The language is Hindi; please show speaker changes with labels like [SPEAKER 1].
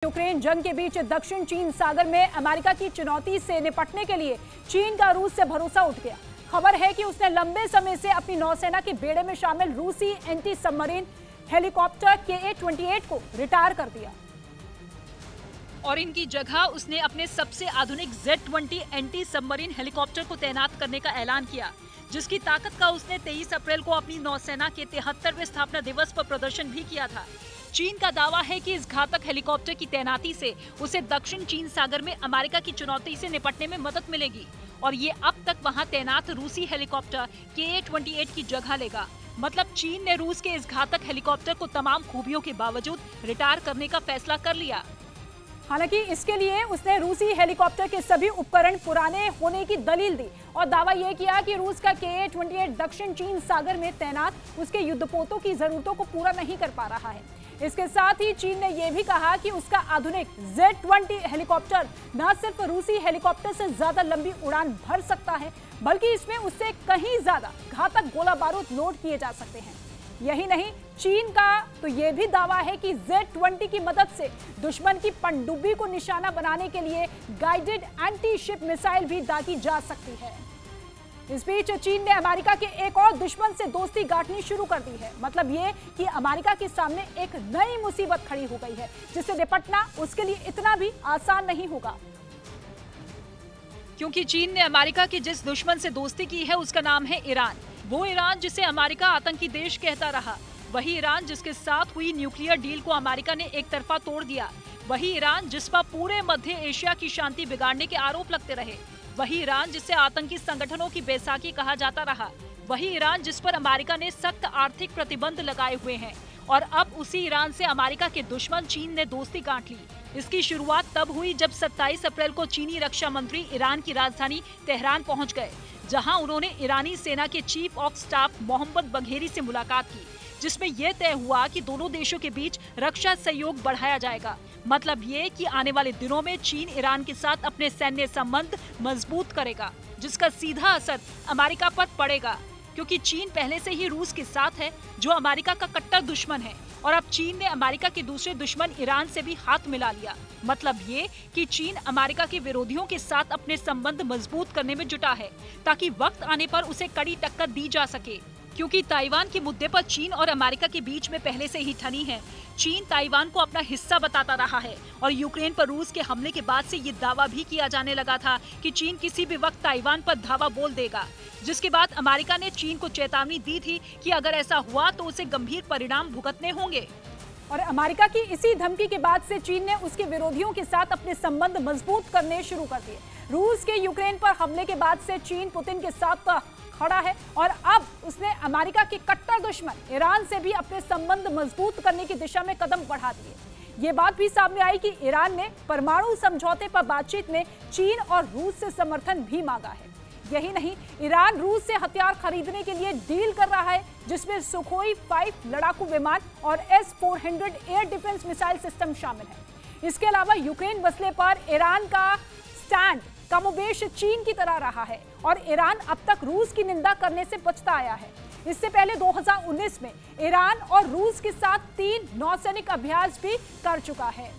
[SPEAKER 1] यूक्रेन जंग के बीच दक्षिण चीन सागर में अमेरिका की चुनौती से निपटने के लिए चीन का रूस से भरोसा उठ गया। खबर है कि उसने लंबे समय से अपनी नौसेना के बेड़े में शामिल रूसी एंटी सबमरीन हेलीकॉप्टर KA-28 को रिटायर कर दिया
[SPEAKER 2] और इनकी जगह उसने अपने सबसे आधुनिक Z-20 एंटी सबमरीन हेलीकॉप्टर को तैनात करने का ऐलान किया, जिसकी ताकत का उसने 23 अप्रैल को अपनी नौसेना के 73वें स्थापना दिवस पर प्रदर्शन भी किया था। चीन का दावा है कि इस घातक हेलीकॉप्टर की तैनाती से उसे दक्षिण चीन सागर में अमेरिका की चुनौती से निपटने में मदद मिलेगी और ये अब तक वहां तैनात रूसी हेलीकॉप्टर KA-28 की जगह लेगा। मतलब चीन ने रूस के इस घातक हेलीकॉप्टर को तमाम खूबियों के बावजूद रिटायर करने का फैसला कर लिया।
[SPEAKER 1] हालांकि इसके लिए उसने रूसी हेलीकॉप्टर के सभी उपकरण पुराने होने की दलील दी और दावा यह किया कि रूस का KA-28 दक्षिण चीन सागर में तैनात उसके युद्धपोतों की जरूरतों को पूरा नहीं कर पा रहा है। इसके साथ ही चीन ने यह भी कहा कि उसका आधुनिक Z-20 हेलीकॉप्टर न सिर्फ रूसी हेलीकॉप्टर से ज्यादा लंबी उड़ान भर सकता है, बल्कि इसमें उससे कहीं ज्यादा घातक गोला बारूद लोड किए जा सकते हैं। यही नहीं, चीन का तो यह भी दावा है कि Z-20 की मदद से दुश्मन की पनडुब्बी को निशाना बनाने के लिए गाइडेड एंटी शिप मिसाइल भी दागी जा सकती है। इस बीच चीन ने अमेरिका के एक और दुश्मन से दोस्ती गांठनी शुरू कर दी है। मतलब ये कि अमेरिका के सामने एक नई मुसीबत खड़ी हो गई है, जिससे निपटना उसके लिए इतना भी आसान नहीं होगा।
[SPEAKER 2] क्योंकि चीन ने अमेरिका के जिस दुश्मन से दोस्ती की है उसका नाम है ईरान। वो ईरान जिसे अमेरिका आतंकी देश कहता रहा, वही ईरान जिसके साथ हुई न्यूक्लियर डील को अमेरिका ने एक तरफा तोड़ दिया, वही ईरान जिस पर पूरे मध्य एशिया की शांति बिगाड़ने के आरोप लगते रहे, वही ईरान जिसे आतंकी संगठनों की बैसाखी कहा जाता रहा, वही ईरान जिस पर अमेरिका ने सख्त आर्थिक प्रतिबंध लगाए हुए हैं और अब उसी ईरान से अमेरिका के दुश्मन चीन ने दोस्ती गांठ ली। इसकी शुरुआत तब हुई जब 27 अप्रैल को चीनी रक्षा मंत्री ईरान की राजधानी तेहरान पहुंच गए, जहां उन्होंने ईरानी सेना के chief of staff Mohammad Bagheri से मुलाकात की, जिसमें यह तय हुआ कि दोनों देशों के बीच रक्षा सहयोग बढ़ाया जाएगा। मतलब ये कि आने वाले दिनों में चीन ईरान के साथ अपने सैन्य संबंध मजबूत करेगा, जिसका सीधा असर अमेरिका पर पड़ेगा, क्योंकि चीन पहले से ही रूस के साथ है, जो अमेरिका का कट्टर दुश्मन है, और अब चीन ने अमेरिका के दूसरे दुश्मन ईरान से भी हाथ मिला लिया। मतलब ये कि चीन अमेरिका के विरोधियों के साथ अपने संबंध मजबूत करने में जुटा है, ताकि वक्त आने पर उसे कड़ी टक्कर दी जा सके। क्योंकि ताइवान के मुद्दे पर चीन और अमेरिका के बीच में पहले से ही ठनी है। चीन ताइवान को अपना हिस्सा बताता रहा है और यूक्रेन पर रूस के हमले के बाद से ये दावा भी किया जाने लगा था कि चीन किसी भी वक्त ताइवान पर धावा बोल देगा, जिसके बाद अमेरिका ने चीन को चेतावनी दी थी कि अगर ऐसा हुआ तो उसे गंभीर परिणाम भुगतने होंगे।
[SPEAKER 1] और अमेरिका की इसी धमकी के बाद से चीन ने उसके विरोधियों के साथ अपने संबंध मजबूत करने शुरू कर दिए। रूस के यूक्रेन पर हमले के बाद से चीन पुतिन के साथ खड़ा है और अब उसने अमेरिका के कट्टर दुश्मन ईरान से भी अपने संबंध मजबूत करने की दिशा में कदम बढ़ा दिए। ये बात भी सामने आई कि ईरान ने परमाणु समझौते पर बातचीत में चीन और रूस से समर्थन भी मांगा है। यही नहीं, ईरान रूस से हथियार खरीदने के लिए डील कर रहा है, जिसमें सुखोई 5 लड़ाकू विमान और S-400 air defence missile system शामिल है। इसके अलावा यूक्रेन मसले पर ईरान का स्टैंड कमोबेश चीन की तरह रहा है और ईरान अब तक रूस की निंदा करने से बचता आया है। इससे पहले 2019 में ईरान और रूस के साथ 3 नौसैनिक अभ्यास भी कर चुका है।